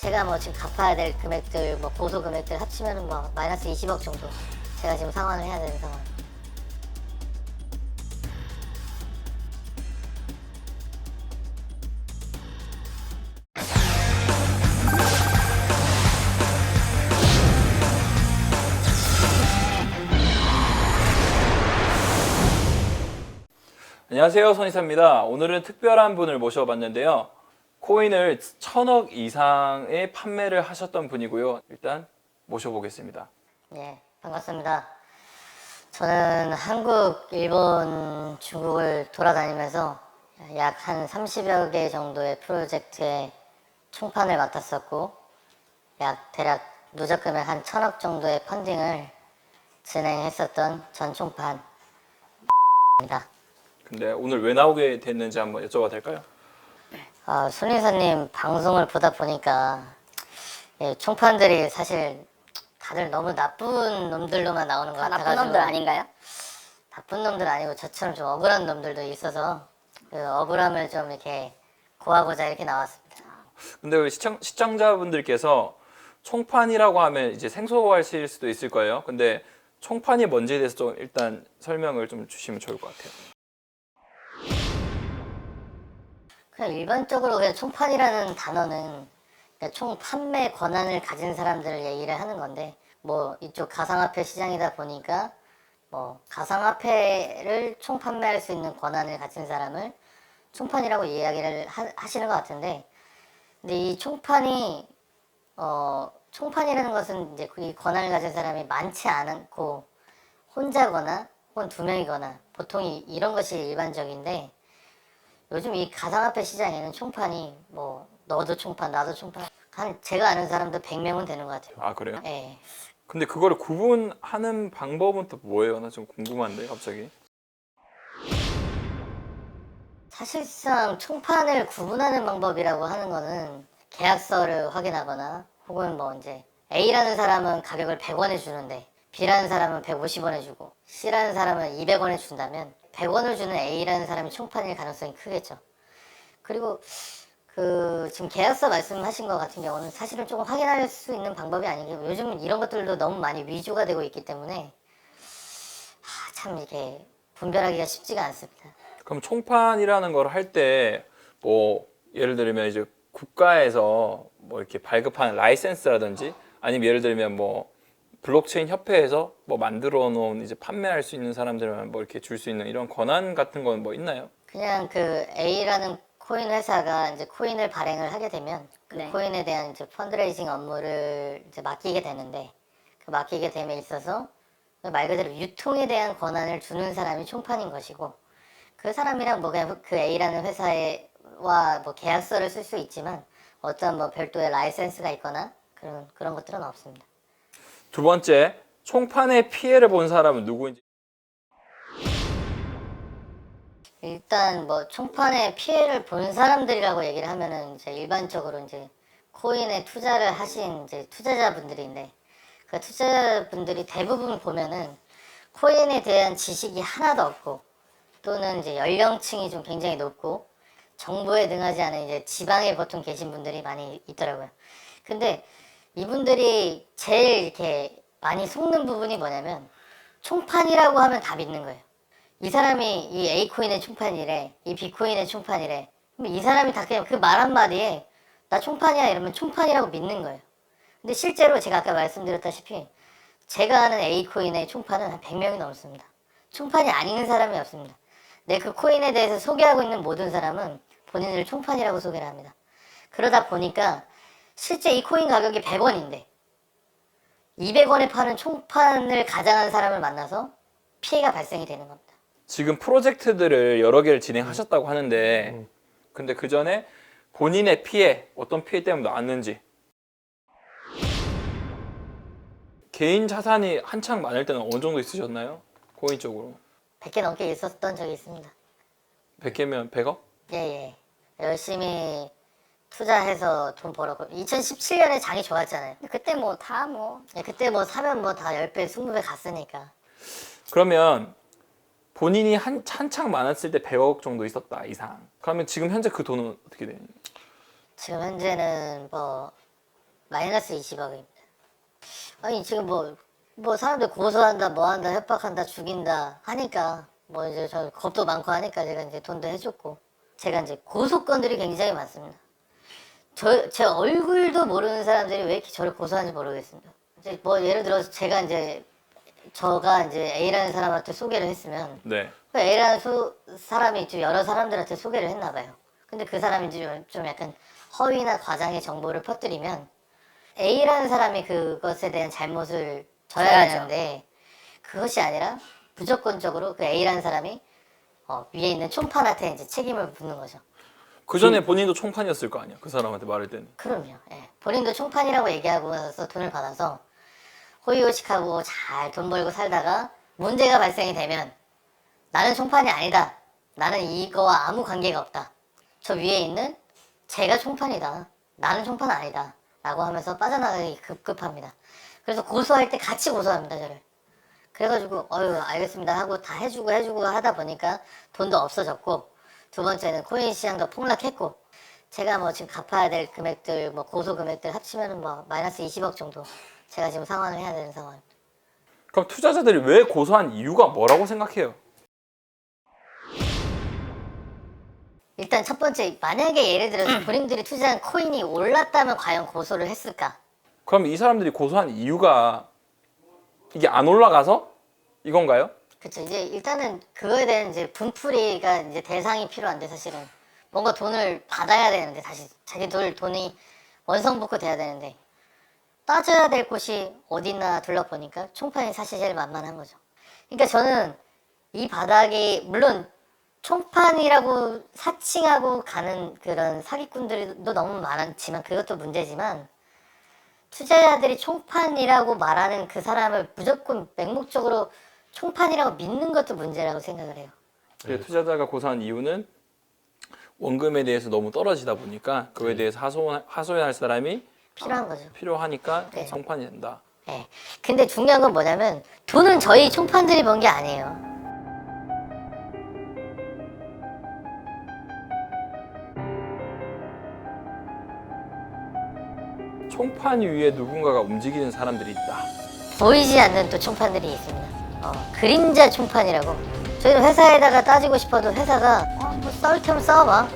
제가 뭐 지금 갚아야 될 금액들, 뭐 보수 금액들 합치면 뭐 마이너스 20억 정도 제가 지금 상환을 해야 되는 상황. 안녕하세요, 손이사입니다. 오늘은 특별한 분을 모셔봤는데요. 코인을 1000억 이상의 판매를 하셨던 분이고요. 일단 모셔보겠습니다. 예, 반갑습니다. 저는 한국, 일본, 중국을 돌아다니면서 약 한 30여 개 정도의 프로젝트의 총판을 맡았었고, 대략 누적 금액 한 1000억 정도의 펀딩을 진행했었던 전 총판입니다. 근데 오늘 왜 나오게 됐는지 한번 여쭤봐도 될까요? 손인사님 방송을 보다 보니까 총판들이 사실 다들 너무 나쁜 놈들로만 나오는 것 같아가지고. 나쁜 놈들 아닌가요? 나쁜 놈들 아니고 저처럼 좀 억울한 놈들도 있어서 그 억울함을 좀 이렇게 고하고자 이렇게 나왔습니다. 근데 우리 시청자분들께서 총판이라고 하면 이제 생소하실 수도 있을 거예요. 근데 총판이 뭔지에 대해서 좀 일단 설명을 좀 주시면 좋을 것 같아요. 그냥 일반적으로 그냥 총판이라는 단어는 그냥 총 판매 권한을 가진 사람들을 얘기를 하는 건데, 뭐 이쪽 가상화폐 시장이다 보니까 뭐 가상화폐를 총 판매할 수 있는 권한을 가진 사람을 총판이라고 이야기를 하시는 것 같은데, 근데 이 총판이 총판이라는 것은 이제 이 권한을 가진 사람이 많지 않고 혼자거나 혹은 두 명이거나 보통 이런 것이 일반적인데, 요즘 이 가상화폐 시장에는 총판이 뭐 너도 총판 나도 총판 한 제가 아는 사람도 100명은 되는 것 같아요. 아, 그래요? 예. 근데 그거를 구분하는 방법은 또 뭐예요? 나 좀 궁금한데 갑자기. 사실상 총판을 구분하는 방법이라고 하는 거는 계약서를 확인하거나 혹은 뭐 이제 A라는 사람은 가격을 100원에 주는데 B라는 사람은 150원에 주고 C라는 사람은 200원에 준다면 100원을 주는 A라는 사람이 총판일 가능성이 크겠죠. 그리고 지금 계약서 말씀하신 것 같은 경우는 사실은 조금 확인할 수 있는 방법이 아니고 요즘은 이런 것들도 너무 많이 위조가 되고 있기 때문에 참 이게 분별하기가 쉽지가 않습니다. 그럼 총판이라는 걸 할 때 뭐 예를 들면 이제 국가에서 뭐 이렇게 발급하는 라이센스라든지 아니면 예를 들면 뭐 블록체인 협회에서 뭐 만들어 놓은 이제 판매할 수 있는 사람들만 뭐 이렇게 줄 수 있는 이런 권한 같은 건 뭐 있나요? 그냥 그 A라는 코인 회사가 이제 코인을 발행을 하게 되면 그 네. 코인에 대한 이제 펀드레이징 업무를 이제 맡기게 되는데, 그 맡기게 됨에 있어서 말 그대로 유통에 대한 권한을 주는 사람이 총판인 것이고, 그 사람이랑 뭐 그냥 그 A라는 회사와 뭐 계약서를 쓸 수 있지만 어떤 뭐 별도의 라이센스가 있거나 그런 것들은 없습니다. 두 번째, 총판의 피해를 본 사람은 누구인지. 일단 뭐 총판에 피해를 본 사람들이라고 얘기를 하면은 이제 일반적으로 이제 코인에 투자를 하신 이제 투자자분들인데, 그 투자자분들이 대부분 보면은 코인에 대한 지식이 하나도 없고 또는 이제 연령층이 좀 굉장히 높고 정보에 능하지 않은 이제 지방에 보통 계신 분들이 많이 있더라고요. 근데 이분들이 제일 이렇게 많이 속는 부분이 뭐냐면 총판이라고 하면 다 믿는 거예요. 이 사람이 이 A코인의 총판이래, 이 B코인의 총판이래. 그럼 이 사람이 다 그냥 그 말 한마디에 나 총판이야 이러면 총판이라고 믿는 거예요. 근데 실제로 제가 아까 말씀드렸다시피 제가 아는 A코인의 총판은 한 100명이 넘습니다. 총판이 아닌 사람이 없습니다. 그 코인에 대해서 소개하고 있는 모든 사람은 본인을 총판이라고 소개를 합니다. 그러다 보니까 실제 이 코인 가격이 100원인데 200원에 파는 총판을 가장한 사람을 만나서 피해가 발생이 되는 겁니다. 지금 프로젝트들을 여러 개를 진행하셨다고 하는데 근데 그 전에 본인의 피해, 어떤 피해 때문에 나왔는지, 개인 자산이 한창 많을 때는 어느 정도 있으셨나요? 코인 쪽으로 100개 넘게 있었던 적이 있습니다. 100개면 100억? 예. 열심히 투자해서 돈 벌었고 2017년에 장이 좋았잖아요. 그때 뭐 다 뭐 그때 뭐 사면 뭐 다 10배, 20배 갔으니까. 그러면 본인이 한창 많았을 때 100억 정도 있었다 이상. 그러면 지금 현재 그 돈은 어떻게 되니? 지금 현재는 뭐 마이너스 20억입니다. 아니 지금 뭐 사람들 고소한다, 뭐한다, 협박한다, 죽인다 하니까 뭐 이제 저 겁도 많고 하니까 제가 이제 돈도 해줬고 제가 이제 고소건들이 굉장히 많습니다. 제 얼굴도 모르는 사람들이 왜 이렇게 저를 고소하는지 모르겠습니다. 이제 뭐 예를 들어서 제가 이제 A라는 사람한테 소개를 했으면 네. 그 A라는 사람이 좀 여러 사람들한테 소개를 했나 봐요. 근데 그 사람이 좀 약간 허위나 과장의 정보를 퍼뜨리면 A라는 사람이 그것에 대한 잘못을 져야 져야죠. 되는데 그것이 아니라 무조건적으로 그 A라는 사람이 위에 있는 총판한테 이제 책임을 묻는 거죠. 그 전에 본인도 총판이었을 거 아니야. 그 사람한테 말할 때는. 그럼요. 예. 본인도 총판이라고 얘기하고 나서 돈을 받아서 호의호식하고 잘 돈 벌고 살다가 문제가 발생이 되면 나는 총판이 아니다. 나는 이거와 아무 관계가 없다. 저 위에 있는 제가 총판이다. 나는 총판 아니다. 라고 하면서 빠져나가기 급급합니다. 그래서 고소할 때 같이 고소합니다, 저를. 그래가지고 알겠습니다 하고 다 해주고 하다 보니까 돈도 없어졌고 두 번째는 코인 시장도 폭락했고 제가 뭐 지금 갚아야 될 금액들 뭐 고소 금액들 합치면은 뭐 마이너스 20억 정도 제가 지금 상환을 해야 되는 상황입니다. 그럼 투자자들이 왜 고소한 이유가 뭐라고 생각해요? 일단 첫 번째 만약에 예를 들어서 본인들이 투자한 코인이 올랐다면 과연 고소를 했을까? 그럼 이 사람들이 고소한 이유가 이게 안 올라가서 이건가요? 그쵸. 이제 일단은 그거에 대한 이제 분풀이가 이제 대상이 필요한데 사실은 뭔가 돈을 받아야 되는데 다시 자기 돈이 원성복구 돼야 되는데 따져야 될 곳이 어딨나 둘러보니까 총판이 사실 제일 만만한 거죠. 그러니까 저는 이 바닥이 물론 총판이라고 사칭하고 가는 그런 사기꾼들도 너무 많지만 그것도 문제지만 투자자들이 총판이라고 말하는 그 사람을 무조건 맹목적으로 총판이라고 믿는 것도 문제라고 생각을 해요. 투자자가 고소한 이유는 원금에 대해서 너무 떨어지다 보니까 그거에 대해서 하소연할 사람이 필요한 거죠. 필요하니까 네. 총판이 된다. 네. 근데 중요한 건 뭐냐면 돈은 저희 총판들이 번 게 아니에요. 총판 위에 누군가가 움직이는 사람들이 있다. 보이지 않는 또 총판들이 있습니다. 그림자 총판이라고. 저희는 회사에다가 따지고 싶어도 회사가 뭐 싸울 테면 싸워봐.